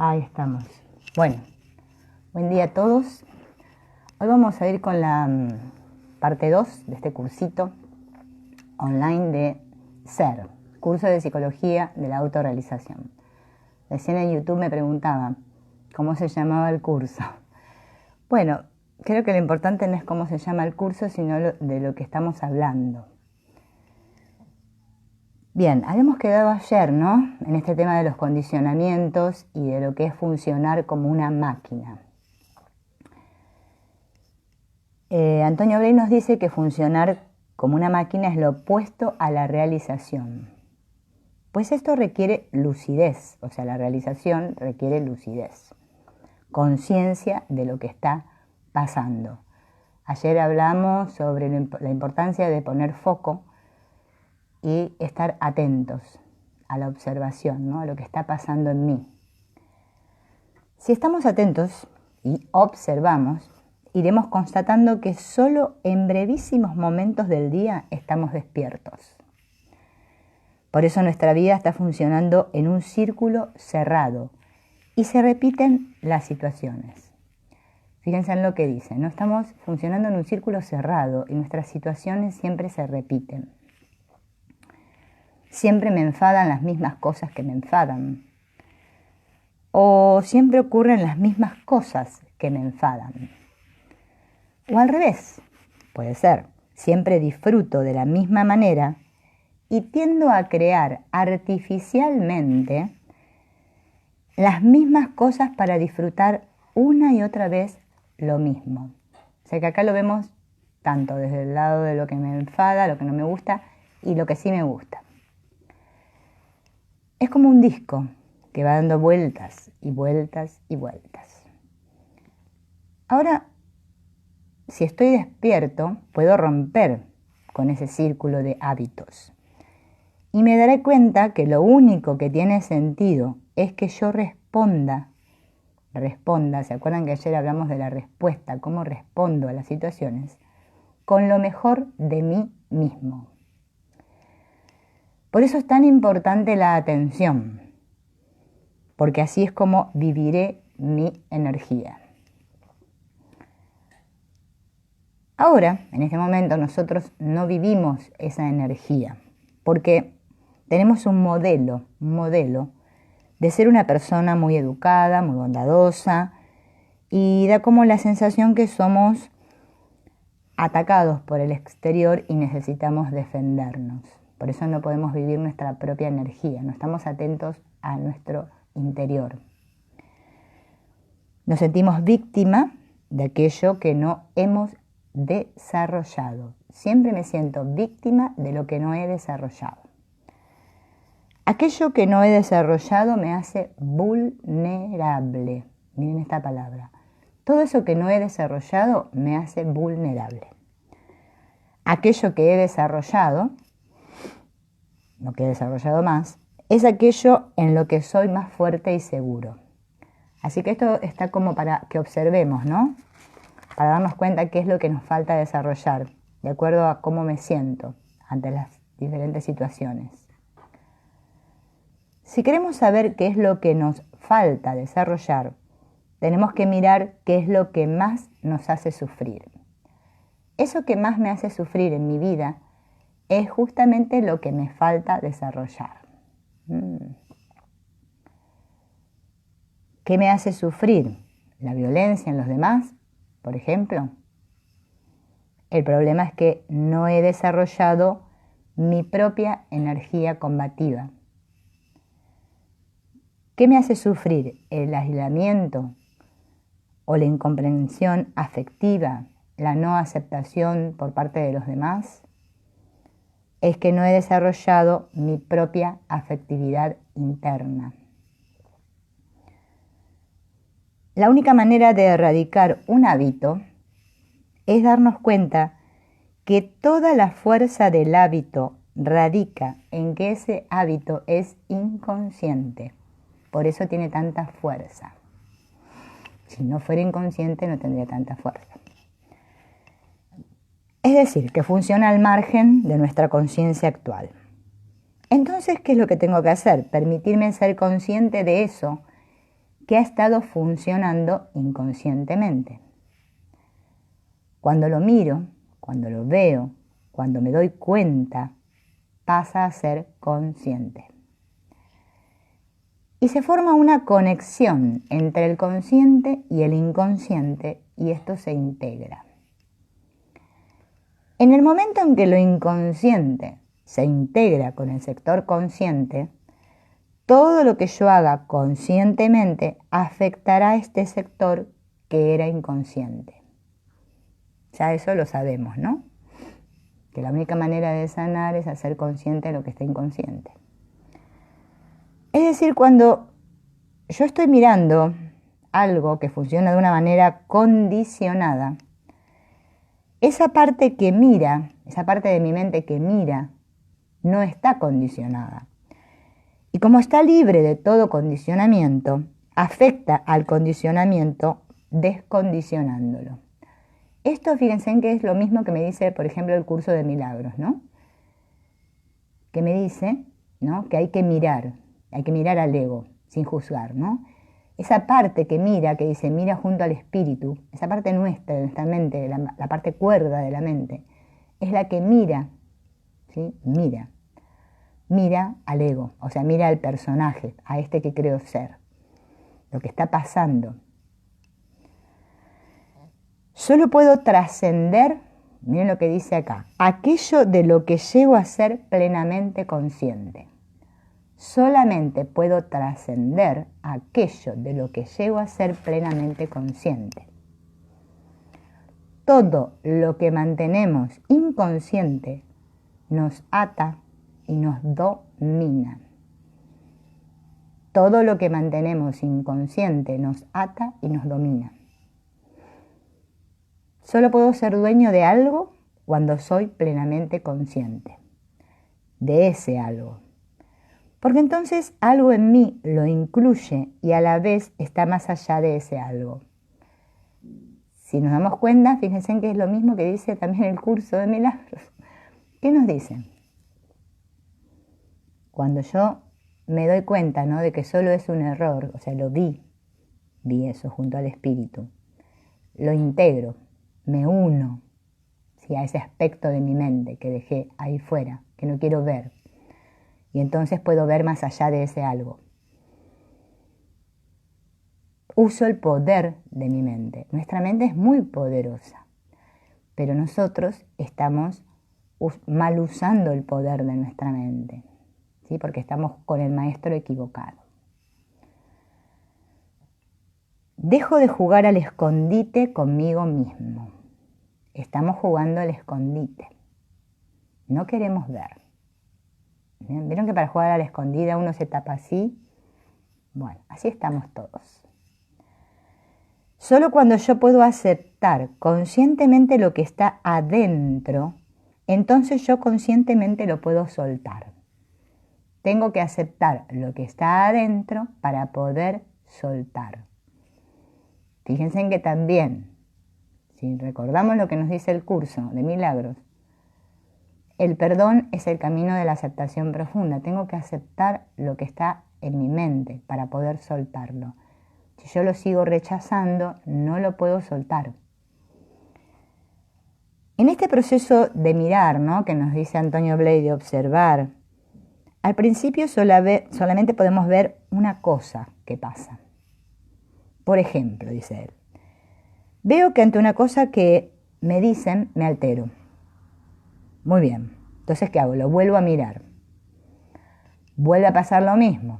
Ahí estamos. Bueno, buen día a todos. Hoy vamos a ir con la parte 2 de este cursito online de SER, curso de psicología de la autorrealización. Recién en YouTube me preguntaba cómo se llamaba el curso. Bueno, creo que lo importante no es cómo se llama el curso, sino de lo que estamos hablando. Bien, habíamos quedado ayer, ¿no?, en este tema de los condicionamientos y de lo que es funcionar como una máquina. Antonio Bray nos dice que funcionar como una máquina es lo opuesto a la realización. Pues esto requiere lucidez, o sea, la realización requiere lucidez, conciencia de lo que está pasando. Ayer hablamos sobre la importancia de poner foco y estar atentos a la observación, ¿no?, a lo que está pasando en mí. Si estamos atentos y observamos, iremos constatando que solo en brevísimos momentos del día estamos despiertos. Por eso nuestra vida está funcionando en un círculo cerrado y se repiten las situaciones. Fíjense en lo que dice, ¿no? Estamos funcionando en un círculo cerrado y nuestras situaciones siempre se repiten. Siempre me enfadan las mismas cosas que me enfadan. O siempre ocurren las mismas cosas que me enfadan. O al revés, puede ser. Siempre disfruto de la misma manera y tiendo a crear artificialmente las mismas cosas para disfrutar una y otra vez lo mismo. O sea que acá lo vemos tanto desde el lado de lo que me enfada, lo que no me gusta y lo que sí me gusta. Es como un disco que va dando vueltas y vueltas y vueltas. Ahora, si estoy despierto, puedo romper con ese círculo de hábitos. Y me daré cuenta que lo único que tiene sentido es que yo responda. ¿Se acuerdan que ayer hablamos de la respuesta? ¿Cómo respondo a las situaciones? Con lo mejor de mí mismo. Por eso es tan importante la atención, porque así es como viviré mi energía. Ahora, en este momento, nosotros no vivimos esa energía, porque tenemos un modelo de ser una persona muy educada, muy bondadosa, y da como la sensación que somos atacados por el exterior y necesitamos defendernos. Por eso no podemos vivir nuestra propia energía, no estamos atentos a nuestro interior. Nos sentimos víctima de aquello que no hemos desarrollado. Siempre me siento víctima de lo que no he desarrollado. Aquello que no he desarrollado me hace vulnerable. Miren esta palabra. Todo eso que no he desarrollado me hace vulnerable. Aquello que he desarrollado, lo que he desarrollado más, es aquello en lo que soy más fuerte y seguro. Así que esto está como para que observemos, ¿no?, para darnos cuenta qué es lo que nos falta desarrollar, de acuerdo a cómo me siento ante las diferentes situaciones. Si queremos saber qué es lo que nos falta desarrollar, tenemos que mirar qué es lo que más nos hace sufrir. Eso que más me hace sufrir en mi vida es justamente lo que me falta desarrollar. ¿Qué me hace sufrir? ¿La violencia en los demás, por ejemplo? El problema es que no he desarrollado mi propia energía combativa. ¿Qué me hace sufrir? ¿El aislamiento o la incomprensión afectiva, la no aceptación por parte de los demás? Es que no he desarrollado mi propia afectividad interna. La única manera de erradicar un hábito es darnos cuenta que toda la fuerza del hábito radica en que ese hábito es inconsciente. Por eso tiene tanta fuerza. Si no fuera inconsciente no tendría tanta fuerza. Es decir, que funciona al margen de nuestra conciencia actual. Entonces, ¿qué es lo que tengo que hacer? Permitirme ser consciente de eso que ha estado funcionando inconscientemente. Cuando lo miro, cuando lo veo, cuando me doy cuenta, pasa a ser consciente. Y se forma una conexión entre el consciente y el inconsciente y esto se integra. En el momento en que lo inconsciente se integra con el sector consciente, todo lo que yo haga conscientemente afectará a este sector que era inconsciente. Ya eso lo sabemos, ¿no? Que la única manera de sanar es hacer consciente lo que está inconsciente. Es decir, cuando yo estoy mirando algo que funciona de una manera condicionada, esa parte que mira, esa parte de mi mente que mira, no está condicionada. Y como está libre de todo condicionamiento, afecta al condicionamiento descondicionándolo. Esto, fíjense en que es lo mismo que me dice, por ejemplo, el curso de milagros, ¿no? Que me dice, ¿no?, que hay que mirar al ego, sin juzgar, ¿no? Esa parte que mira, que dice, mira junto al espíritu, esa parte nuestra, de nuestra mente, la parte cuerda de la mente, es la que mira, ¿sí? Mira al ego, o sea, mira al personaje, a este que creo ser, lo que está pasando. Solo puedo trascender, miren lo que dice acá, aquello de lo que llego a ser plenamente consciente. Solamente puedo trascender aquello de lo que llego a ser plenamente consciente. Todo lo que mantenemos inconsciente nos ata y nos domina. Todo lo que mantenemos inconsciente nos ata y nos domina. Solo puedo ser dueño de algo cuando soy plenamente consciente de ese algo. Porque entonces algo en mí lo incluye y a la vez está más allá de ese algo. Si nos damos cuenta, fíjense en que es lo mismo que dice también el curso de milagros. ¿Qué nos dice? Cuando yo me doy cuenta, ¿no?, de que solo es un error, o sea, lo vi eso junto al espíritu, lo integro, me uno, ¿sí?, a ese aspecto de mi mente que dejé ahí fuera, que no quiero ver. Y entonces puedo ver más allá de ese algo. Uso el poder de mi mente. Nuestra mente es muy poderosa, pero nosotros estamos mal usando el poder de nuestra mente, ¿sí?, porque estamos con el maestro equivocado. Dejo de jugar al escondite conmigo mismo. Estamos jugando al escondite. No queremos ver. ¿Vieron que para jugar a la escondida uno se tapa así? Bueno, así estamos todos. Solo cuando yo puedo aceptar conscientemente lo que está adentro, entonces yo conscientemente lo puedo soltar. Tengo que aceptar lo que está adentro para poder soltar. Fíjense en que también, si recordamos lo que nos dice el curso de milagros, el perdón es el camino de la aceptación profunda. Tengo que aceptar lo que está en mi mente para poder soltarlo. Si yo lo sigo rechazando, no lo puedo soltar. En este proceso de mirar, ¿no?, que nos dice Antonio Bley, de observar, al principio solamente podemos ver una cosa que pasa. Por ejemplo, dice él, veo que ante una cosa que me dicen, me altero. Muy bien, entonces ¿qué hago? Lo vuelvo a mirar. Vuelve a pasar lo mismo.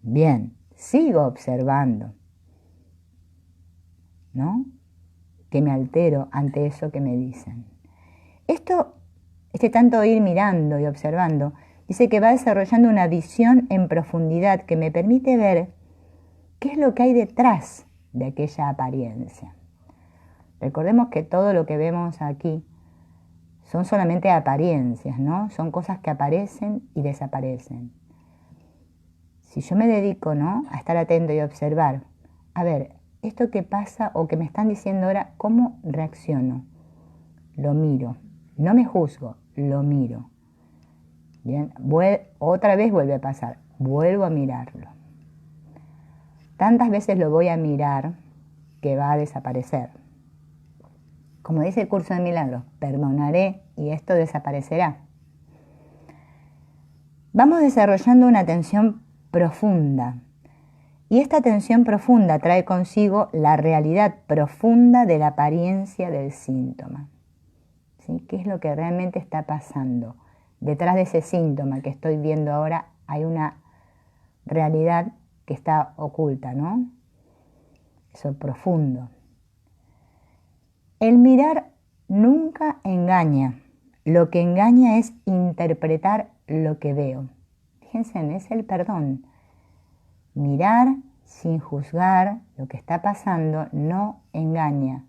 Bien, sigo observando, ¿no?, que me altero ante eso que me dicen. Este tanto ir mirando y observando, dice que va desarrollando una visión en profundidad que me permite ver qué es lo que hay detrás de aquella apariencia. Recordemos que todo lo que vemos aquí son solamente apariencias, ¿no? Son cosas que aparecen y desaparecen. Si yo me dedico, ¿no?, a estar atento y observar, a ver, esto que pasa o que me están diciendo ahora, ¿cómo reacciono? Lo miro, no me juzgo, lo miro. Bien, otra vez vuelve a pasar, vuelvo a mirarlo. tantas veces lo voy a mirar que va a desaparecer. Como dice el curso de milagros, perdonaré y esto desaparecerá. Vamos desarrollando una atención profunda. Y esta atención profunda trae consigo la realidad profunda de la apariencia del síntoma. ¿Sí? ¿Qué es lo que realmente está pasando? Detrás de ese síntoma que estoy viendo ahora hay una realidad que está oculta, ¿no? Eso profundo. El mirar nunca engaña. Lo que engaña es interpretar lo que veo. Fíjense, es el perdón. Mirar sin juzgar lo que está pasando no engaña.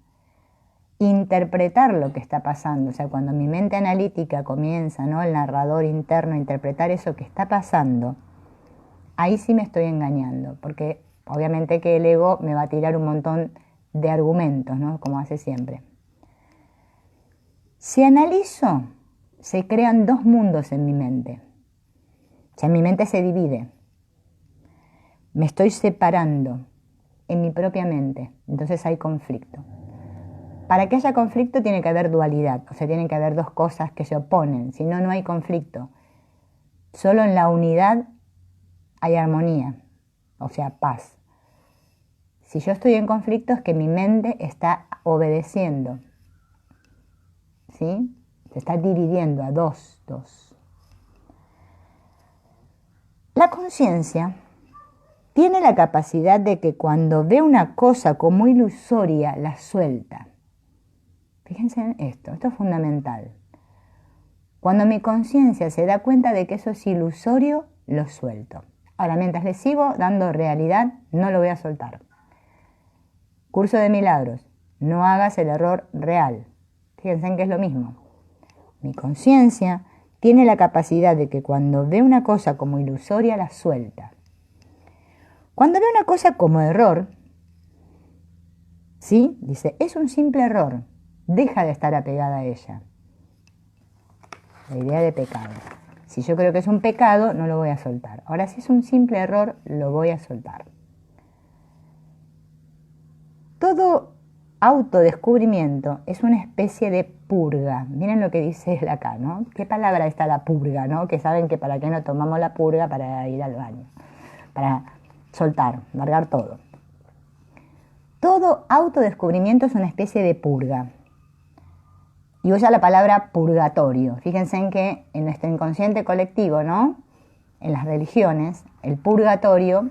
Interpretar lo que está pasando, o sea, cuando mi mente analítica comienza, ¿no?, el narrador interno a interpretar eso que está pasando, ahí sí me estoy engañando, porque obviamente que el ego me va a tirar un montón de argumentos, ¿no?, como hace siempre. Si analizo, se crean dos mundos en mi mente. O sea, mi mente se divide. Me estoy separando en mi propia mente, entonces hay conflicto. Para que haya conflicto tiene que haber dualidad, o sea, tienen que haber dos cosas que se oponen, si no, no hay conflicto. Solo en la unidad hay armonía, o sea, paz. Si yo estoy en conflicto es que mi mente está obedeciendo, ¿sí? Se está dividiendo a dos. La conciencia tiene la capacidad de que cuando ve una cosa como ilusoria, la suelta. Fíjense en esto es fundamental. Cuando mi conciencia se da cuenta de que eso es ilusorio, lo suelto. Ahora, mientras le sigo dando realidad, no lo voy a soltar. Curso de milagros, no hagas el error real. Fíjense en que es lo mismo. Mi conciencia tiene la capacidad de que cuando ve una cosa como ilusoria, la suelta. Cuando ve una cosa como error, ¿sí?, dice, es un simple error, deja de estar apegada a ella. La idea de pecado. Si yo creo que es un pecado, no lo voy a soltar. Ahora, si es un simple error, lo voy a soltar. Todo autodescubrimiento es una especie de purga. Miren lo que dice él acá, ¿no? ¿Qué palabra está la purga, no? Que saben que para qué no tomamos la purga, para ir al baño, para soltar, largar todo. Todo autodescubrimiento es una especie de purga. Y usa la palabra purgatorio. Fíjense en que en nuestro inconsciente colectivo, ¿no?, en las religiones, el purgatorio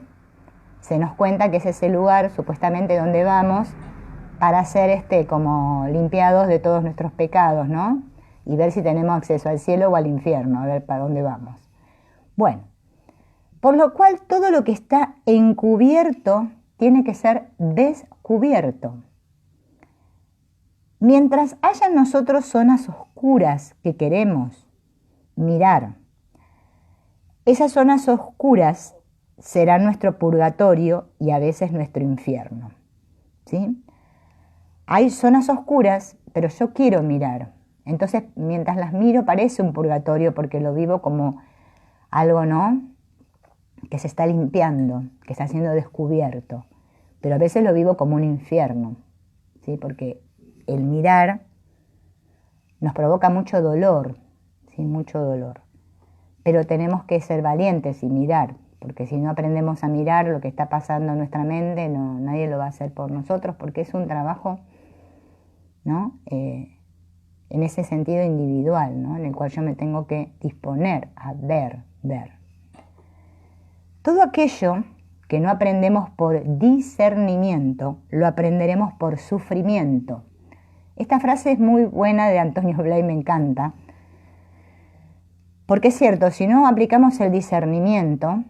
se nos cuenta que es ese lugar supuestamente donde vamos para ser como limpiados de todos nuestros pecados, ¿no?, y ver si tenemos acceso al cielo o al infierno, a ver para dónde vamos. Bueno, por lo cual todo lo que está encubierto tiene que ser descubierto. Mientras haya en nosotros zonas oscuras que queremos mirar, esas zonas oscuras serán nuestro purgatorio y a veces nuestro infierno, ¿sí? Hay zonas oscuras, pero yo quiero mirar. Entonces, mientras las miro parece un purgatorio porque lo vivo como algo, ¿no?, que se está limpiando, que está siendo descubierto. Pero a veces lo vivo como un infierno, ¿sí?, porque el mirar nos provoca mucho dolor, ¿sí?, mucho dolor. Pero tenemos que ser valientes y mirar, porque si no aprendemos a mirar lo que está pasando en nuestra mente, nadie lo va a hacer por nosotros, porque es un trabajo, ¿no?, en ese sentido individual, ¿no?, en el cual yo me tengo que disponer a ver. Todo aquello que no aprendemos por discernimiento, lo aprenderemos por sufrimiento. Esta frase es muy buena de Antonio Blay, me encanta, porque es cierto, si no aplicamos el discernimiento,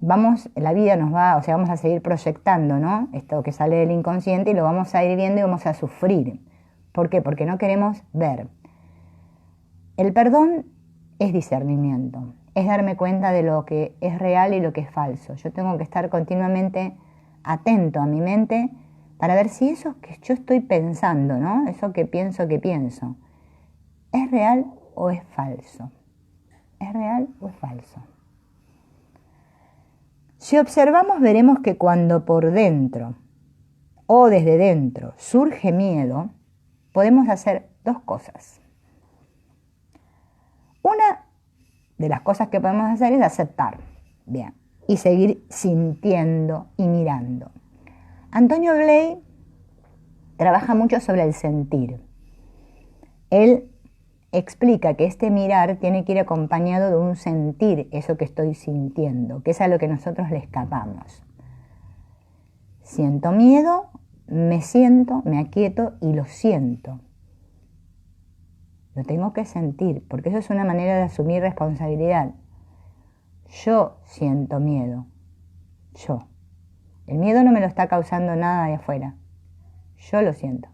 la vida nos va, o sea, vamos a seguir proyectando, ¿no?, esto que sale del inconsciente y lo vamos a ir viendo y vamos a sufrir. ¿Por qué? Porque no queremos ver. El perdón es discernimiento, es darme cuenta de lo que es real y lo que es falso. Yo tengo que estar continuamente atento a mi mente para ver si eso que yo estoy pensando, ¿no?, eso que pienso, ¿es real o es falso? ¿Es real o es falso? Si observamos, veremos que cuando por dentro o desde dentro surge miedo, podemos hacer dos cosas. Una de las cosas que podemos hacer es aceptar, bien, y seguir sintiendo y mirando. Antonio Bley trabaja mucho sobre el sentir. Él explica que este mirar tiene que ir acompañado de un sentir, eso que estoy sintiendo, que es a lo que nosotros le escapamos. Siento miedo, me aquieto y lo siento. Lo tengo que sentir, porque eso es una manera de asumir responsabilidad. Yo siento miedo, yo. El miedo no me lo está causando nada de afuera, yo lo siento.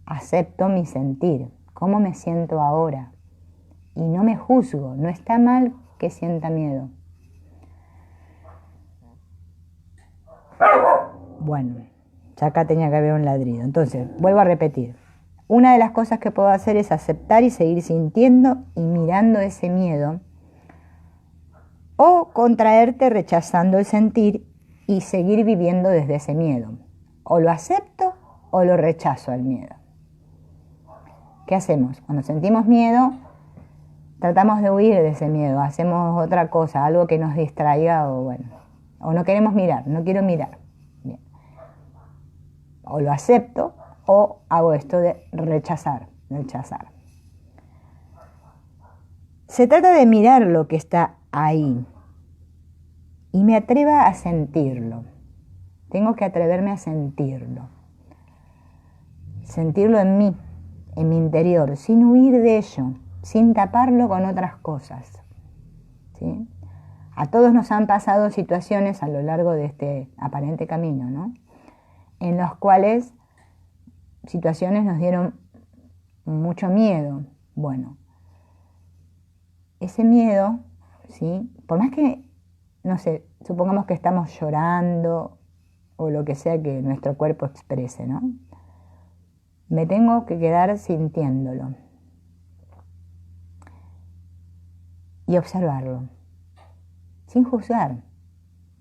Acepto mi sentir, cómo me siento ahora. Y no me juzgo, no está mal que sienta miedo. Bueno, ya acá tenía que haber un ladrido. Entonces, vuelvo a repetir. Una de las cosas que puedo hacer es aceptar y seguir sintiendo y mirando ese miedo. O contraerte rechazando el sentir y seguir viviendo desde ese miedo. O lo acepto o lo rechazo al miedo. ¿Qué hacemos? Cuando sentimos miedo, tratamos de huir de ese miedo, hacemos otra cosa, algo que nos distraiga o no queremos mirar, no quiero mirar. Bien. O lo acepto o hago esto de rechazar. Se trata de mirar lo que está ahí y me atreva a sentirlo. Tengo que atreverme a sentirlo. Sentirlo en mí, en mi interior, sin huir de ello, sin taparlo con otras cosas. ¿Sí? A todos nos han pasado situaciones a lo largo de este aparente camino, ¿no? En los cuales situaciones nos dieron mucho miedo. Bueno, ese miedo, ¿sí? Por más que, no sé, supongamos que estamos llorando o lo que sea que nuestro cuerpo exprese, ¿no? Me tengo que quedar sintiéndolo y observarlo, sin juzgar.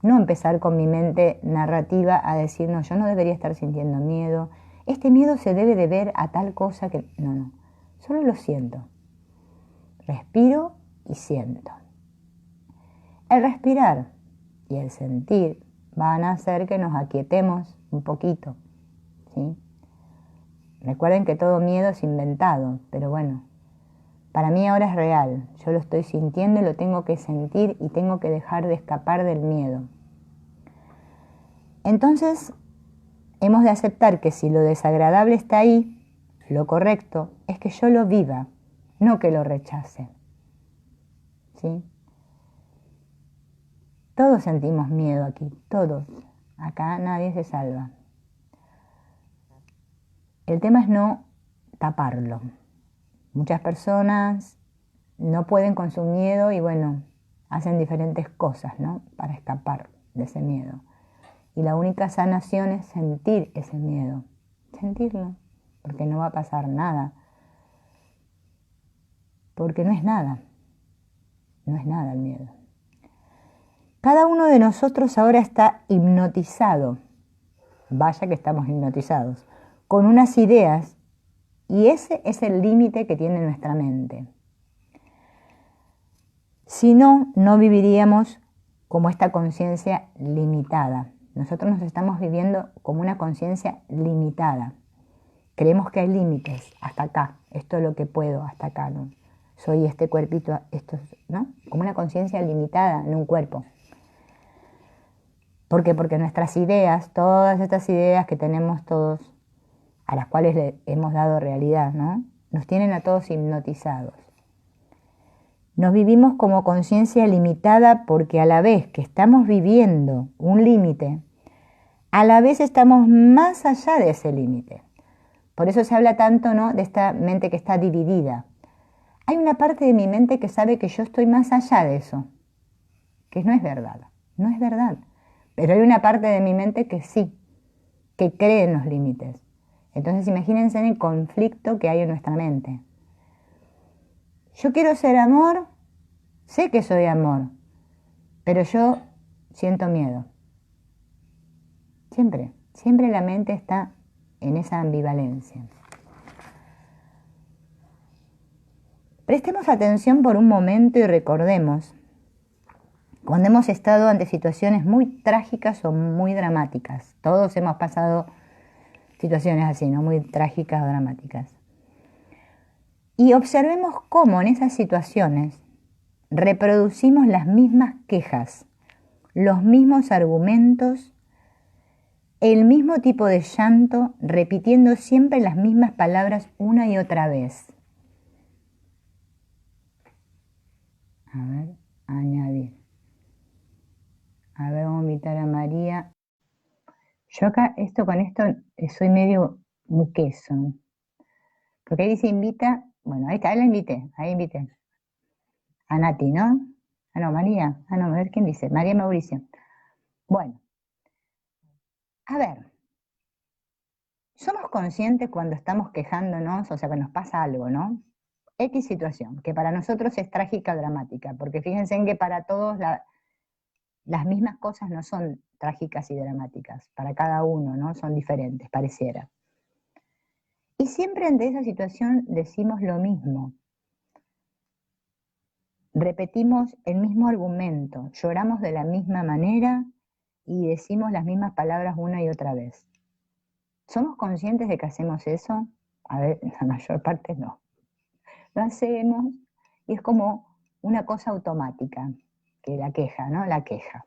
No empezar con mi mente narrativa a decir, no, yo no debería estar sintiendo miedo. Este miedo se debe de ver a tal cosa que... No, solo lo siento. Respiro y siento. El respirar y el sentir van a hacer que nos aquietemos un poquito, ¿sí? Recuerden que todo miedo es inventado, pero bueno, para mí ahora es real. Yo lo estoy sintiendo y lo tengo que sentir y tengo que dejar de escapar del miedo. Entonces, hemos de aceptar que si lo desagradable está ahí, lo correcto es que yo lo viva, no que lo rechace. ¿Sí? Todos sentimos miedo aquí, todos. Acá nadie se salva. El tema es no taparlo. Muchas personas no pueden con su miedo y hacen diferentes cosas, ¿no? Para escapar de ese miedo. Y la única sanación es sentir ese miedo. Sentirlo, porque no va a pasar nada. Porque no es nada. No es nada el miedo. Cada uno de nosotros ahora está hipnotizado. Vaya que estamos hipnotizados. Con unas ideas. Y ese es el límite que tiene nuestra mente. Si no, no viviríamos como esta conciencia limitada. Nosotros nos estamos viviendo como una conciencia limitada. Creemos que hay límites, hasta acá, esto es lo que puedo, hasta acá, ¿no? Soy este cuerpito, esto, ¿no? Como una conciencia limitada en un cuerpo. ¿Por qué? Porque nuestras ideas, todas estas ideas que tenemos todos, a las cuales le hemos dado realidad, ¿no? Nos tienen a todos hipnotizados. Nos vivimos como conciencia limitada porque a la vez que estamos viviendo un límite, a la vez estamos más allá de ese límite. Por eso se habla tanto, ¿no?, de esta mente que está dividida. Hay una parte de mi mente que sabe que yo estoy más allá de eso, que no es verdad, no es verdad. Pero hay una parte de mi mente que sí, que cree en los límites. Entonces imagínense en el conflicto que hay en nuestra mente. Yo quiero ser amor, sé que soy amor, pero yo siento miedo. Siempre, siempre la mente está en esa ambivalencia. Prestemos atención por un momento y recordemos cuando hemos estado ante situaciones muy trágicas o muy dramáticas. Todos hemos pasado situaciones así, ¿no? Muy trágicas o dramáticas. Y observemos cómo en esas situaciones reproducimos las mismas quejas, los mismos argumentos, el mismo tipo de llanto, repitiendo siempre las mismas palabras una y otra vez. A ver, añadir. A ver, vamos a invitar a María. Yo acá, con esto, soy medio muqueso. Porque ahí dice invita, bueno, ahí está, ahí la invité, ahí invité. A Nati, ¿no? Ah, no, María. Ah, no, a ver quién dice. María Mauricio. Bueno, a ver. Somos conscientes cuando estamos quejándonos, o sea, que nos pasa algo, ¿no? X situación, que para nosotros es trágica o dramática, porque fíjense en que para todos las mismas cosas no son trágicas y dramáticas, para cada uno, ¿no? Son diferentes, pareciera. Y siempre ante esa situación decimos lo mismo. Repetimos el mismo argumento, lloramos de la misma manera y decimos las mismas palabras una y otra vez. ¿Somos conscientes de que hacemos eso? A ver, la mayor parte no. Lo hacemos y es como una cosa automática, que la queja, ¿no? La queja.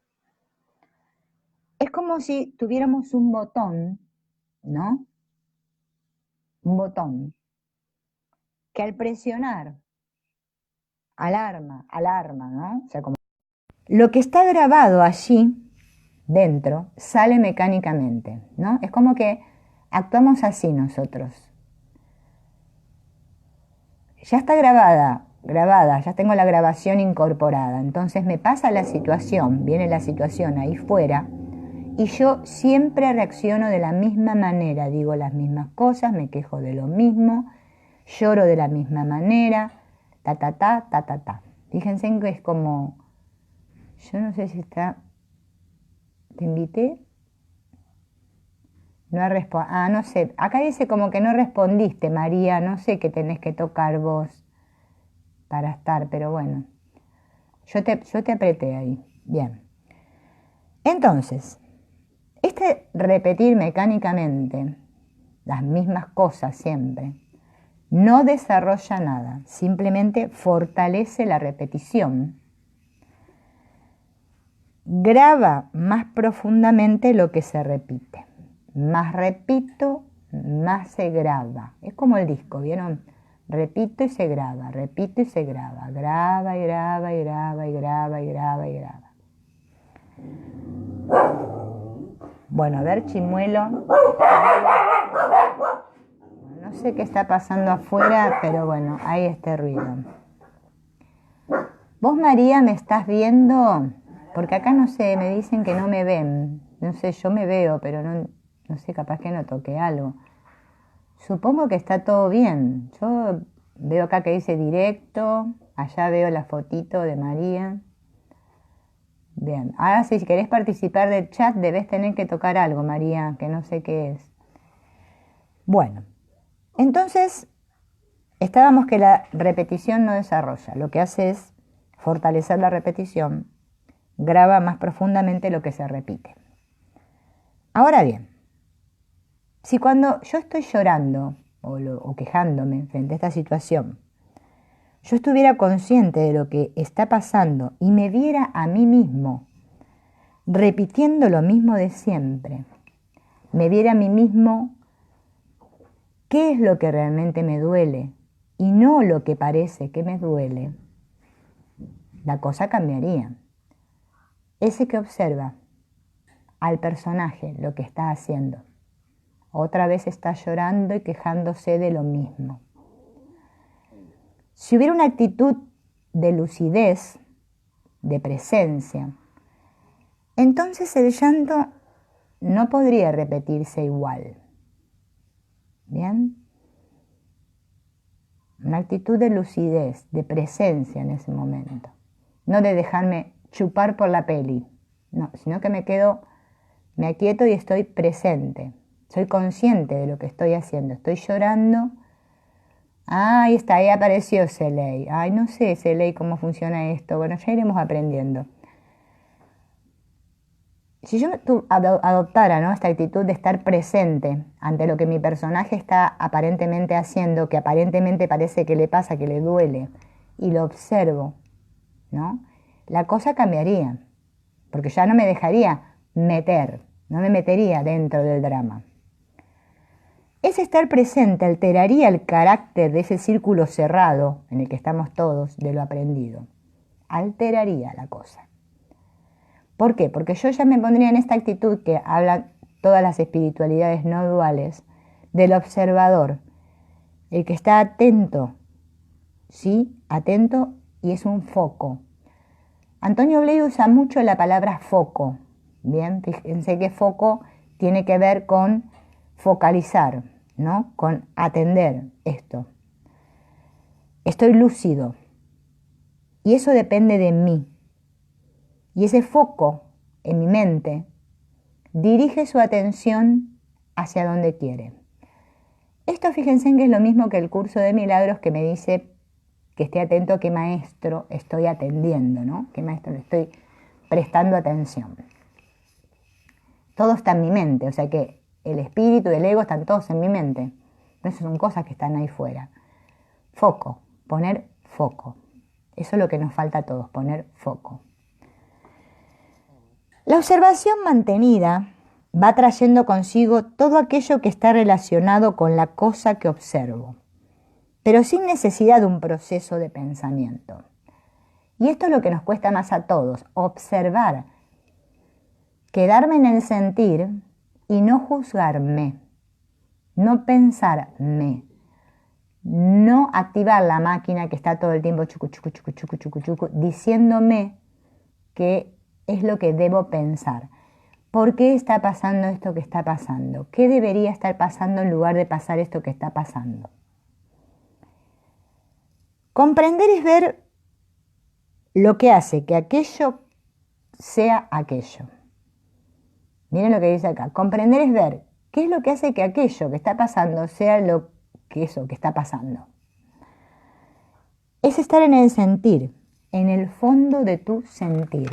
Es como si tuviéramos un botón, ¿no? Un botón que al presionar alarma, ¿no? O sea, como lo que está grabado allí dentro sale mecánicamente, ¿no? Es como que actuamos así nosotros. Ya está grabada, ya tengo la grabación incorporada, entonces me pasa la situación, viene la situación ahí fuera, y yo siempre reacciono de la misma manera, digo las mismas cosas, me quejo de lo mismo, lloro de la misma manera, ta, ta, ta, ta, ta, ta. Fíjense en que es como, yo no sé si está, ¿te invité? No ha respondido, no sé, acá dice como que no respondiste, María, no sé qué tenés que tocar vos para estar, pero bueno, yo te apreté ahí, bien. Entonces, repetir mecánicamente las mismas cosas siempre no desarrolla nada, simplemente fortalece la repetición. Graba más profundamente lo que se repite. Más repito, más se graba. Es como el disco, ¿vieron? Repito y se graba, repito y se graba. Graba y graba y graba y graba y graba y graba. Bueno, a ver, Chimuelo. No sé qué está pasando afuera, pero bueno, hay este ruido. ¿Vos, María, me estás viendo? Porque acá no sé, me dicen que no me ven. No sé, yo me veo, pero no sé, capaz que no toqué algo. Supongo que está todo bien. Yo veo acá que dice directo, allá veo la fotito de María. Bien, ahora si querés participar del chat debes tener que tocar algo, María, que no sé qué es. Bueno, entonces estábamos que la repetición no desarrolla. Lo que hace es fortalecer la repetición, graba más profundamente lo que se repite. Ahora bien, si cuando yo estoy llorando o quejándome frente a esta situación, yo estuviera consciente de lo que está pasando y me viera a mí mismo repitiendo lo mismo de siempre, me viera a mí mismo qué es lo que realmente me duele y no lo que parece que me duele, la cosa cambiaría. Ese que observa al personaje lo que está haciendo, otra vez está llorando y quejándose de lo mismo. Si hubiera una actitud de lucidez, de presencia, entonces el llanto no podría repetirse igual. ¿Bien? Una actitud de lucidez, de presencia en ese momento. No de dejarme chupar por la peli. no, sino que me aquieto y estoy presente. Soy consciente de lo que estoy haciendo. Estoy llorando. Ah, ahí está, ahí apareció Celey. Ay, no sé, Celey, cómo funciona esto. Bueno, ya iremos aprendiendo. Si yo adoptara, ¿no?, esta actitud de estar presente ante lo que mi personaje está aparentemente haciendo, que aparentemente parece que le pasa, que le duele, y lo observo, ¿no?, la cosa cambiaría, porque ya no me dejaría meter, no me metería dentro del drama. Ese estar presente alteraría el carácter de ese círculo cerrado en el que estamos todos de lo aprendido. Alteraría la cosa. ¿Por qué? Porque yo ya me pondría en esta actitud que hablan todas las espiritualidades no duales, del observador, el que está atento, ¿sí? Atento, y es un foco. Antonio Bley usa mucho la palabra foco. Bien, fíjense que foco tiene que ver con focalizar, ¿no?, con atender esto. Estoy lúcido, y eso depende de mí. Y ese foco en mi mente dirige su atención hacia donde quiere. Esto, fíjense en que es lo mismo que el curso de milagros, que me dice que esté atento a qué maestro estoy atendiendo, ¿no? Qué maestro le estoy prestando atención. Todo está en mi mente, o sea que el espíritu y el ego están todos en mi mente. Esas son cosas que están ahí fuera. Foco, poner foco. Eso es lo que nos falta a todos, poner foco. La observación mantenida va trayendo consigo todo aquello que está relacionado con la cosa que observo, pero sin necesidad de un proceso de pensamiento. Y esto es lo que nos cuesta más a todos, observar, quedarme en el sentir y no juzgarme, no pensarme, no activar la máquina que está todo el tiempo chucu, chucu, chucu, chucu, chucu, chucu, diciéndome que es lo que debo pensar. ¿Por qué está pasando esto que está pasando? ¿Qué debería estar pasando en lugar de pasar esto que está pasando? Comprender es ver lo que hace que aquello sea aquello. Miren lo que dice acá. Comprender es ver qué es lo que hace que aquello que está pasando sea lo que eso que está pasando. Es estar en el sentir, en el fondo de tu sentir.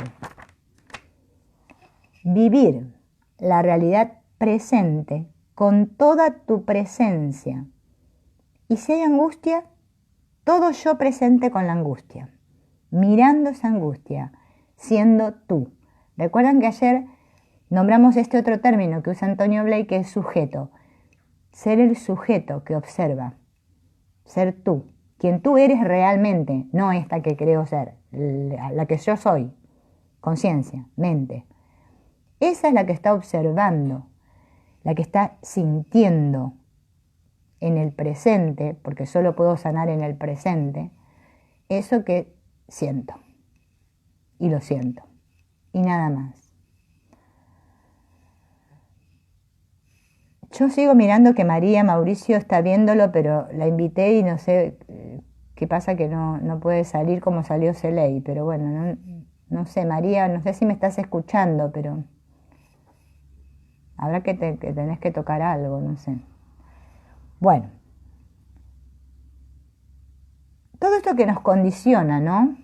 Vivir la realidad presente con toda tu presencia. Y si hay angustia, todo yo presente con la angustia. Mirando esa angustia, siendo tú. Recuerdan que ayer nombramos este otro término que usa Antonio Bley, que es sujeto. Ser el sujeto que observa. Ser tú. Quien tú eres realmente, no esta que creo ser. La que yo soy. Conciencia, mente. Esa es la que está observando, la que está sintiendo en el presente, porque solo puedo sanar en el presente, eso que siento. Y lo siento. Y nada más. Yo sigo mirando que María Mauricio está viéndolo, pero la invité y no sé qué pasa, que no puede salir como salió Celey. Pero bueno, no sé, María, no sé si me estás escuchando, pero habrá que tenés que tocar algo, no sé. Bueno, todo esto que nos condiciona, ¿no?,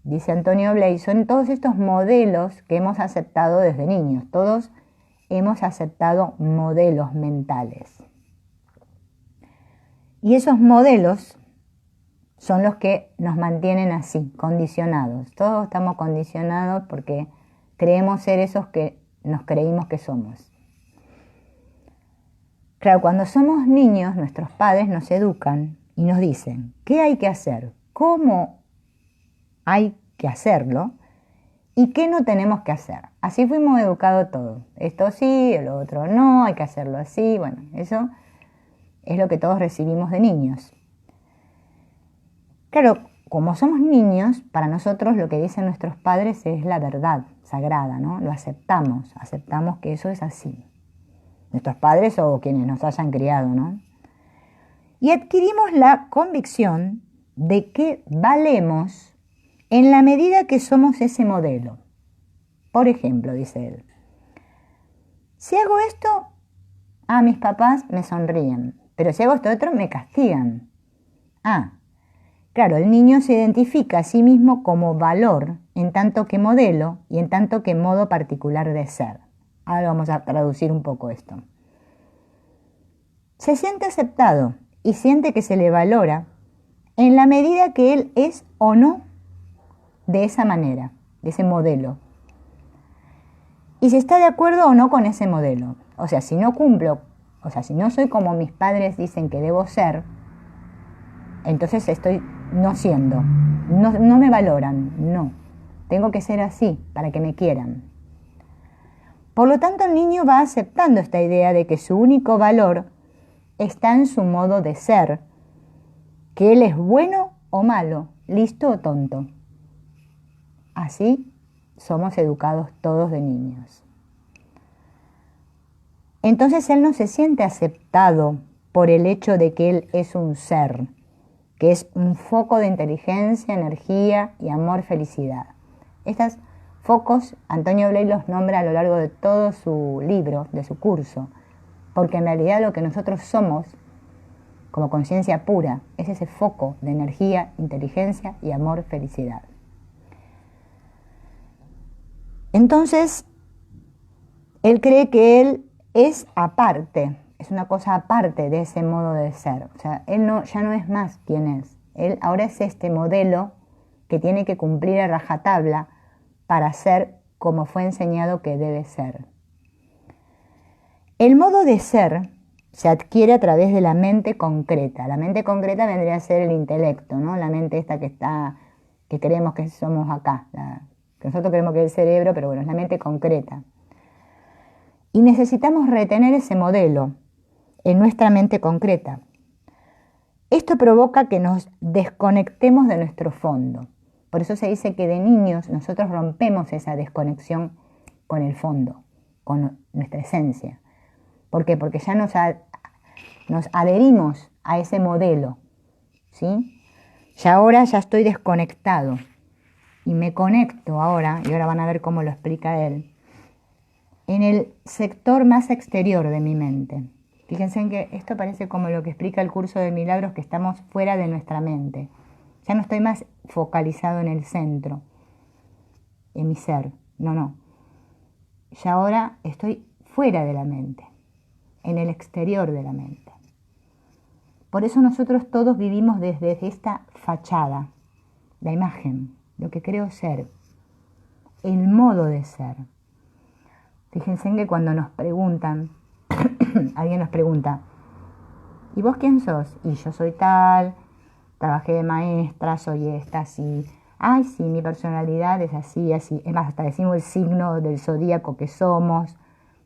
dice Antonio Bley, son todos estos modelos que hemos aceptado desde niños. Todos hemos aceptado modelos mentales. Y esos modelos son los que nos mantienen así, condicionados. Todos estamos condicionados porque creemos ser esos que nos creímos que somos. Claro, cuando somos niños, nuestros padres nos educan y nos dicen qué hay que hacer, cómo hay que hacerlo y qué no tenemos que hacer. Así fuimos educados todos. Esto sí, lo otro no, hay que hacerlo así. Bueno, eso es lo que todos recibimos de niños. Claro, como somos niños, para nosotros lo que dicen nuestros padres es la verdad sagrada, ¿no? Lo aceptamos que eso es así. Nuestros padres o quienes nos hayan criado, ¿no? Y adquirimos la convicción de que valemos en la medida que somos ese modelo. Por ejemplo, dice él, si hago esto, mis papás me sonríen, pero si hago esto otro, me castigan. Claro, el niño se identifica a sí mismo como valor en tanto que modelo y en tanto que modo particular de ser. Ahora vamos a traducir un poco esto. Se siente aceptado y siente que se le valora en la medida que él es o no de esa manera, de ese modelo. Y si está de acuerdo o no con ese modelo. O sea, si no cumplo, si no soy como mis padres dicen que debo ser, entonces estoy no siendo. No me valoran, no. Tengo que ser así para que me quieran. Por lo tanto, el niño va aceptando esta idea de que su único valor está en su modo de ser, que él es bueno o malo, listo o tonto. Así somos educados todos de niños. Entonces él no se siente aceptado por el hecho de que él es un ser, que es un foco de inteligencia, energía y amor, felicidad. Estos focos, Antonio Bley los nombra a lo largo de todo su libro, de su curso, porque en realidad lo que nosotros somos, como conciencia pura, es ese foco de energía, inteligencia y amor, felicidad. Entonces, él cree que él es aparte, es una cosa aparte de ese modo de ser. O sea, él ya no es más quien es. Él ahora es este modelo que tiene que cumplir a rajatabla para ser como fue enseñado que debe ser. El modo de ser se adquiere a través de la mente concreta. La mente concreta vendría a ser el intelecto, ¿no? La mente esta que creemos que somos acá, que nosotros creemos que es el cerebro, pero bueno, es la mente concreta. Y necesitamos retener ese modelo en nuestra mente concreta. Esto provoca que nos desconectemos de nuestro fondo. Por eso se dice que de niños nosotros rompemos esa desconexión con el fondo, con nuestra esencia. ¿Por qué? Porque ya nos adherimos a ese modelo, ¿sí? Ya ahora ya estoy desconectado y me conecto ahora, y ahora van a ver cómo lo explica él, en el sector más exterior de mi mente. Fíjense en que esto parece como lo que explica el curso de milagros, que estamos fuera de nuestra mente. Ya no estoy más focalizado en el centro, en mi ser. No. Ya ahora estoy fuera de la mente, en el exterior de la mente. Por eso nosotros todos vivimos desde esta fachada, la imagen, lo que creo ser, el modo de ser. Fíjense en que cuando nos preguntan, alguien nos pregunta, ¿y vos quién sos? Y yo soy tal, trabajé de maestra, soy esta, así. Ay, sí, mi personalidad es así, así. Es más, hasta decimos el signo del zodíaco que somos,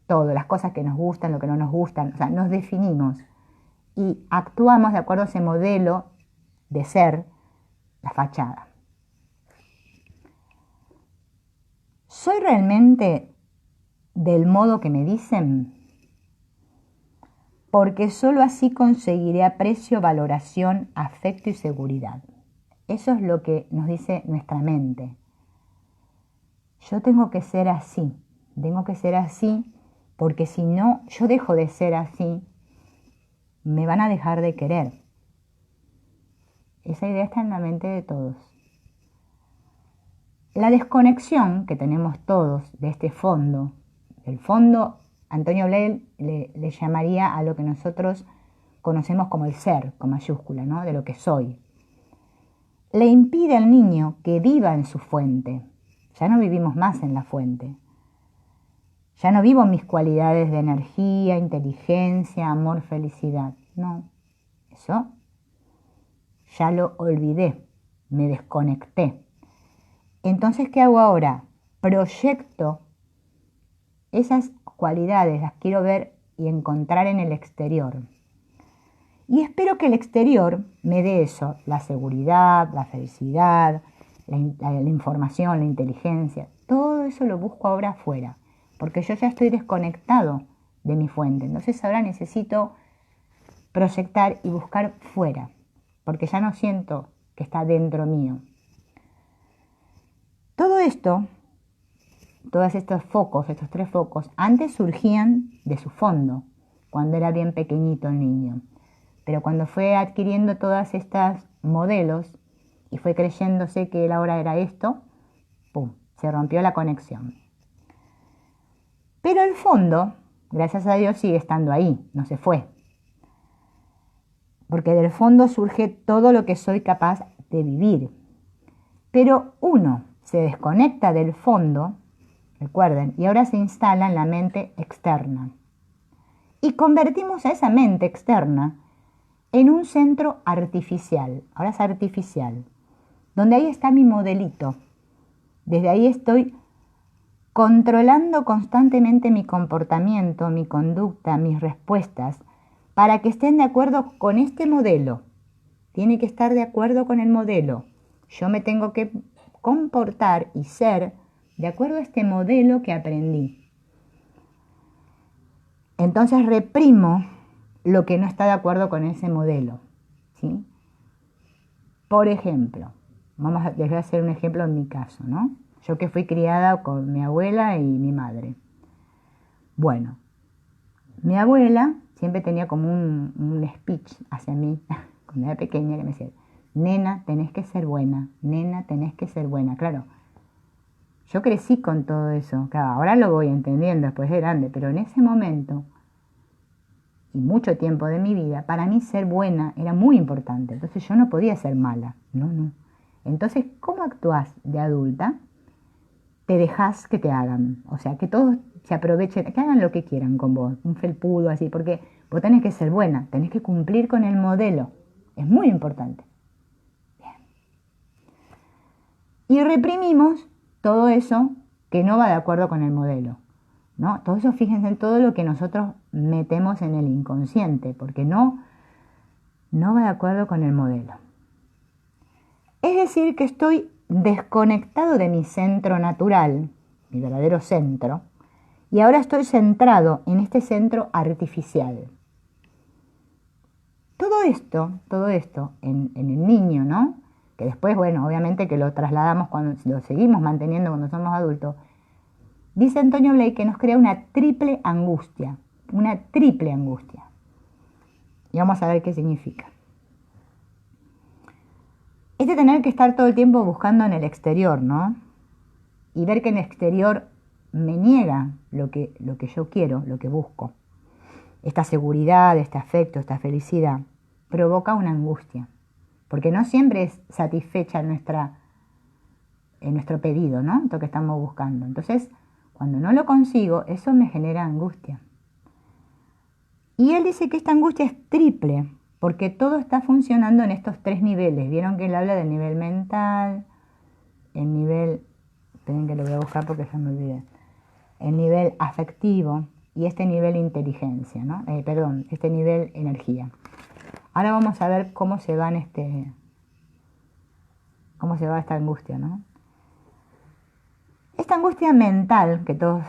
todo, las cosas que nos gustan, lo que no nos gustan. O sea, nos definimos y actuamos de acuerdo a ese modelo de ser, la fachada. ¿Soy realmente del modo que me dicen? Porque sólo así conseguiré aprecio, valoración, afecto y seguridad. Eso es lo que nos dice nuestra mente. Yo tengo que ser así porque si no, yo dejo de ser así, me van a dejar de querer. Esa idea está en la mente de todos. La desconexión que tenemos todos de este fondo, del fondo, Antonio Bley le llamaría a lo que nosotros conocemos como el ser, con mayúscula, ¿no? De lo que soy. Le impide al niño que viva en su fuente. Ya no vivimos más en la fuente. Ya no vivo mis cualidades de energía, inteligencia, amor, felicidad. No, eso ya lo olvidé, me desconecté. Entonces, ¿qué hago ahora? Proyecto esas cualidades, las quiero ver y encontrar en el exterior. Y espero que el exterior me dé eso, la seguridad, la felicidad, la información, la inteligencia. Todo eso lo busco ahora afuera, porque yo ya estoy desconectado de mi fuente. Entonces ahora necesito proyectar y buscar fuera, porque ya no siento que está dentro mío. Todo esto todos estos focos, estos 3 focos, antes surgían de su fondo, cuando era bien pequeñito el niño. Pero cuando fue adquiriendo todas estas modelos y fue creyéndose que él ahora era esto, ¡pum!, se rompió la conexión. Pero el fondo, gracias a Dios, sigue estando ahí, no se fue. Porque del fondo surge todo lo que soy capaz de vivir. Pero uno se desconecta del fondo, recuerden, y ahora se instala en la mente externa. Y convertimos a esa mente externa en un centro artificial, ahora es artificial, donde ahí está mi modelito. Desde ahí estoy controlando constantemente mi comportamiento, mi conducta, mis respuestas, para que estén de acuerdo con este modelo. Tiene que estar de acuerdo con el modelo. Yo me tengo que comportar y ser de acuerdo a este modelo que aprendí. Entonces reprimo lo que no está de acuerdo con ese modelo, ¿sí? Por ejemplo, les voy a hacer un ejemplo en mi caso, ¿no? Yo que fui criada con mi abuela y mi madre. Bueno, mi abuela siempre tenía como un speech hacia mí, cuando era pequeña, que me decía, nena, tenés que ser buena, nena, tenés que ser buena. Claro, yo crecí con todo eso, claro, ahora lo voy entendiendo después de grande, pero en ese momento, y mucho tiempo de mi vida, para mí ser buena era muy importante, entonces yo no podía ser mala, no. Entonces, ¿cómo actuás de adulta? Te dejas que te hagan, o sea, que todos se aprovechen, que hagan lo que quieran con vos, un felpudo así, porque vos tenés que ser buena, tenés que cumplir con el modelo, es muy importante. Bien. Y reprimimos todo eso que no va de acuerdo con el modelo, ¿no? Todo eso, fíjense en todo lo que nosotros metemos en el inconsciente, porque no va de acuerdo con el modelo. Es decir, que estoy desconectado de mi centro natural, mi verdadero centro, y ahora estoy centrado en este centro artificial. Todo esto en el niño, ¿no? Que después, bueno, obviamente que lo trasladamos cuando lo seguimos manteniendo cuando somos adultos. Dice Antonio Blake que nos crea una triple angustia. Y vamos a ver qué significa. Este tener que estar todo el tiempo buscando en el exterior, ¿no? Y ver que en el exterior me niega lo que yo quiero, lo que busco. Esta seguridad, este afecto, esta felicidad, provoca una angustia. Porque no siempre es satisfecha nuestro pedido, ¿no? Esto que estamos buscando. Entonces, cuando no lo consigo, eso me genera angustia. Y él dice que esta angustia es triple, porque todo está funcionando en estos 3 niveles. Vieron que él habla del nivel mental, el nivel, esperen que lo voy a buscar porque se me olvida, el nivel afectivo y este nivel inteligencia, ¿no? Este nivel energía. Ahora vamos a ver cómo se va esta angustia, ¿no? Esta angustia mental que todos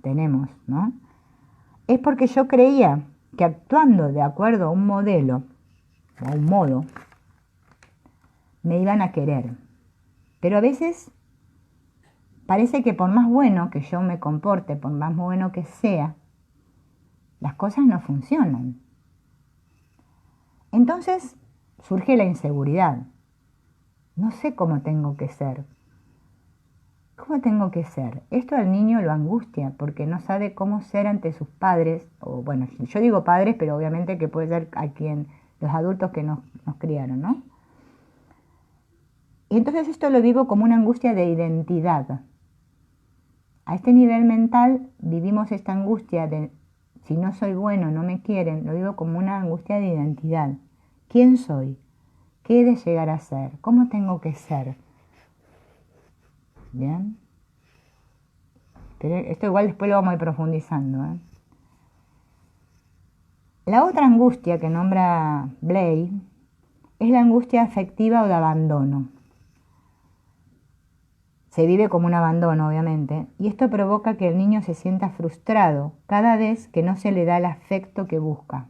tenemos, ¿no? Es porque yo creía que actuando de acuerdo a un modelo o a un modo, me iban a querer. Pero a veces parece que por más bueno que yo me comporte, por más bueno que sea, las cosas no funcionan. Entonces surge la inseguridad. No sé cómo tengo que ser. ¿Cómo tengo que ser? Esto al niño lo angustia porque no sabe cómo ser ante sus padres, o bueno, yo digo padres, pero obviamente que puede ser los adultos que nos criaron, ¿no? Y entonces esto lo vivo como una angustia de identidad. A este nivel mental vivimos esta angustia de si no soy bueno, no me quieren, lo vivo como una angustia de identidad. ¿Quién soy? ¿Qué he de llegar a ser? ¿Cómo tengo que ser? ¿Bien? Pero esto igual después lo vamos a ir profundizando, ¿eh? La otra angustia que nombra Blake es la angustia afectiva o de abandono. Se vive como un abandono, obviamente, y esto provoca que el niño se sienta frustrado cada vez que no se le da el afecto que busca.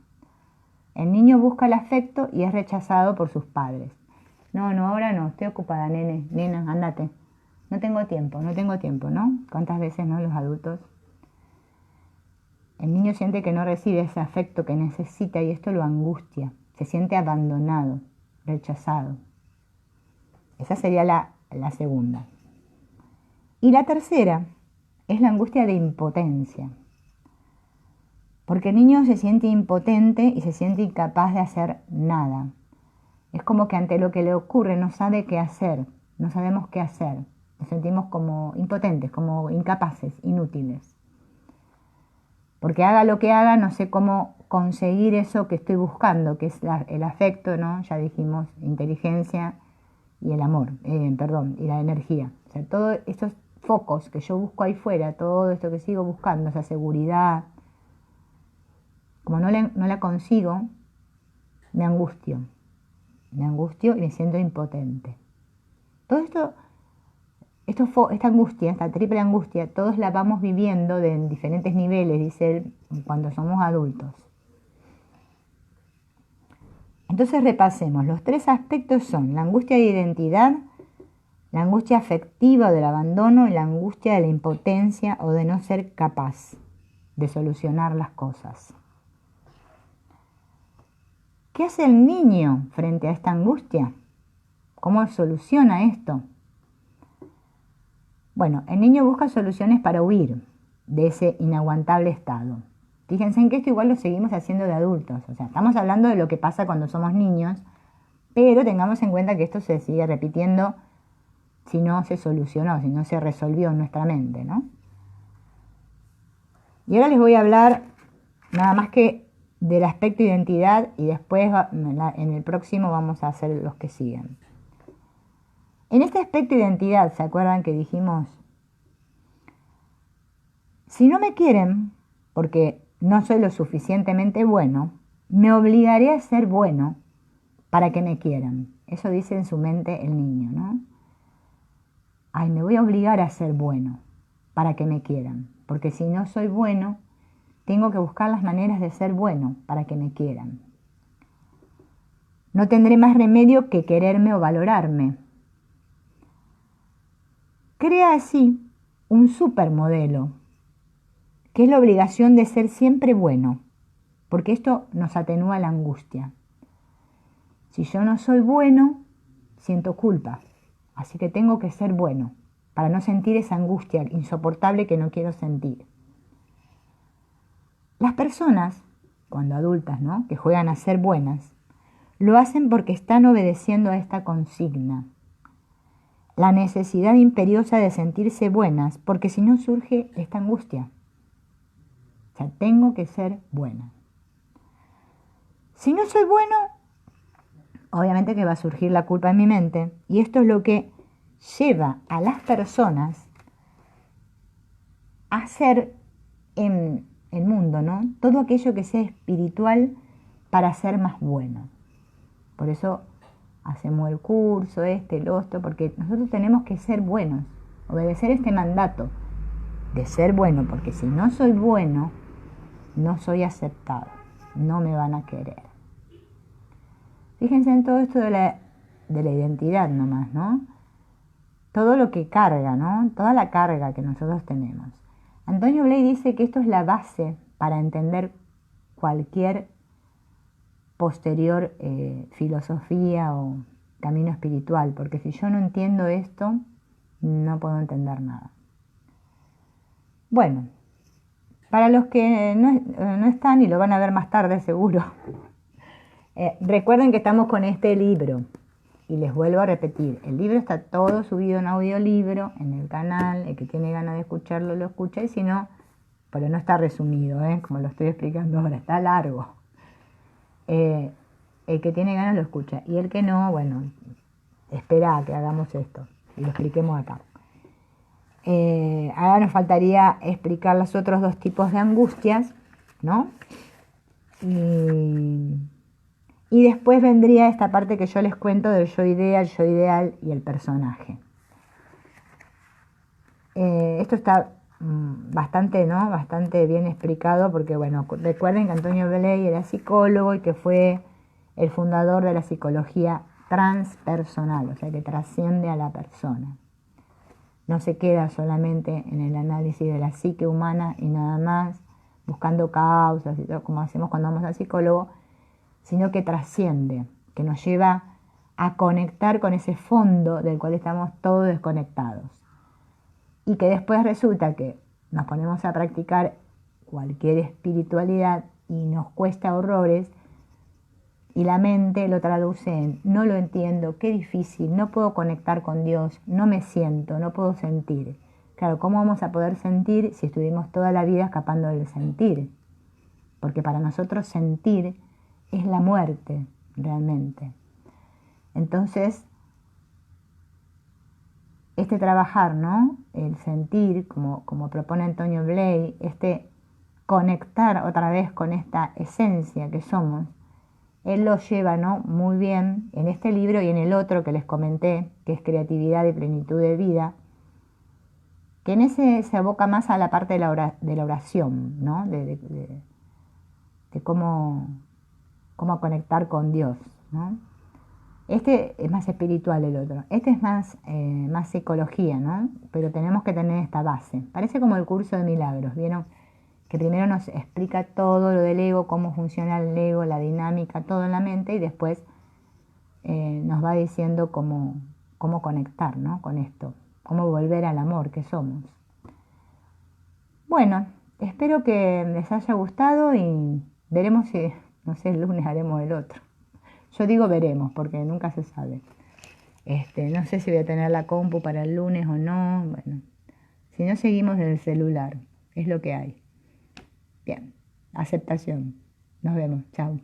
El niño busca el afecto y es rechazado por sus padres. No, ahora no, estoy ocupada, nena, ándate. no tengo tiempo, no tengo tiempo, ¿no? ¿Cuántas veces, no, los adultos? El niño siente que no recibe ese afecto que necesita y esto lo angustia. Se siente abandonado, rechazado. Esa sería la segunda. Y la tercera es la angustia de impotencia. Porque el niño se siente impotente y se siente incapaz de hacer nada. Es como que ante lo que le ocurre no sabe qué hacer, no sabemos qué hacer. Nos sentimos como impotentes, como incapaces, inútiles. Porque haga lo que haga, no sé cómo conseguir eso que estoy buscando, que es el afecto, ¿no? Ya dijimos, inteligencia y el amor, y la energía. O sea, todos estos focos que yo busco ahí fuera, todo esto que sigo buscando, esa seguridad, como no la consigo, me angustio y me siento impotente. Todo esto, esta angustia, esta triple angustia, todos la vamos viviendo en diferentes niveles, dice él, cuando somos adultos. Entonces repasemos, los tres aspectos son la angustia de identidad, la angustia afectiva del abandono y la angustia de la impotencia o de no ser capaz de solucionar las cosas. ¿Qué hace el niño frente a esta angustia? ¿Cómo soluciona esto? Bueno, el niño busca soluciones para huir de ese inaguantable estado. Fíjense en que esto igual lo seguimos haciendo de adultos. O sea, estamos hablando de lo que pasa cuando somos niños, pero tengamos en cuenta que esto se sigue repitiendo si no se solucionó, si no se resolvió en nuestra mente, ¿no? Y ahora les voy a hablar nada más que del aspecto identidad y después en el próximo vamos a hacer los que siguen. En este aspecto identidad, ¿se acuerdan que dijimos? Si no me quieren, porque no soy lo suficientemente bueno, me obligaré a ser bueno para que me quieran. Eso dice en su mente el niño, ¿no? Ay, me voy a obligar a ser bueno para que me quieran, porque si no soy bueno, tengo que buscar las maneras de ser bueno para que me quieran. No tendré más remedio que quererme o valorarme. Crea así un supermodelo, que es la obligación de ser siempre bueno, porque esto nos atenúa la angustia. Si yo no soy bueno, siento culpa, así que tengo que ser bueno, para no sentir esa angustia insoportable que no quiero sentir. Las personas, cuando adultas, ¿no?, que juegan a ser buenas, lo hacen porque están obedeciendo a esta consigna. La necesidad imperiosa de sentirse buenas, porque si no surge esta angustia. O sea, tengo que ser buena. Si no soy bueno, obviamente que va a surgir la culpa en mi mente, y esto es lo que lleva a las personas a hacer en el mundo, ¿no?, todo aquello que sea espiritual para ser más bueno. Por eso hacemos el curso, el otro, porque nosotros tenemos que ser buenos, obedecer este mandato de ser bueno, porque si no soy bueno, no soy aceptado, no me van a querer. Fíjense en todo esto de la identidad nomás, ¿no? Todo lo que carga, ¿no? Toda la carga que nosotros tenemos. Antonio Bley dice que esto es la base para entender cualquier posterior filosofía o camino espiritual, porque si yo no entiendo esto, no puedo entender nada. Bueno, para los que no están y lo van a ver más tarde seguro, recuerden que estamos con este libro y les vuelvo a repetir, el libro está todo subido en audiolibro en el canal, el que tiene ganas de escucharlo lo escucha y si no, pero no está resumido, como lo estoy explicando ahora, está largo. El que tiene ganas lo escucha y el que no, bueno, espera a que hagamos esto y lo expliquemos acá. Ahora nos faltaría explicar los otros dos tipos de angustias, ¿no? Y después vendría esta parte que yo les cuento del yo ideal y el personaje. Esto está bastante, ¿no?, bastante bien explicado porque, bueno, recuerden que Antonio Bley era psicólogo y que fue el fundador de la psicología transpersonal, o sea, que trasciende a la persona. no se queda solamente en el análisis de la psique humana y nada más, buscando causas y todo como hacemos cuando vamos al psicólogo, sino que trasciende, que nos lleva a conectar con ese fondo del cual estamos todos desconectados. Y que después resulta que nos ponemos a practicar cualquier espiritualidad y nos cuesta horrores, y la mente lo traduce en no lo entiendo, qué difícil, no puedo conectar con Dios, no me siento, no puedo sentir. Claro, ¿cómo vamos a poder sentir si estuvimos toda la vida escapando del sentir? Porque para nosotros sentir es la muerte, realmente. Entonces, este trabajar, ¿no? El sentir, como propone Antonio Bley, este conectar otra vez con esta esencia que somos, él lo lleva, ¿no?, muy bien en este libro y en el otro que les comenté, que es Creatividad y Plenitud de Vida, que en ese se aboca más a la parte de la oración, ¿no? De cómo conectar con Dios, ¿no? Este es más espiritual, el otro. Este es más psicología, ¿no? Pero tenemos que tener esta base. Parece como el curso de milagros, ¿vieron? Que primero nos explica todo lo del ego, cómo funciona el ego, la dinámica, todo en la mente, y después nos va diciendo cómo conectar, ¿no?, con esto, cómo volver al amor que somos. Bueno, espero que les haya gustado y veremos si, no sé, el lunes haremos el otro. Yo digo veremos porque nunca se sabe. No sé si voy a tener la compu para el lunes o no. Bueno, si no, seguimos en el celular. Es lo que hay. Bien, aceptación. Nos vemos. Chao.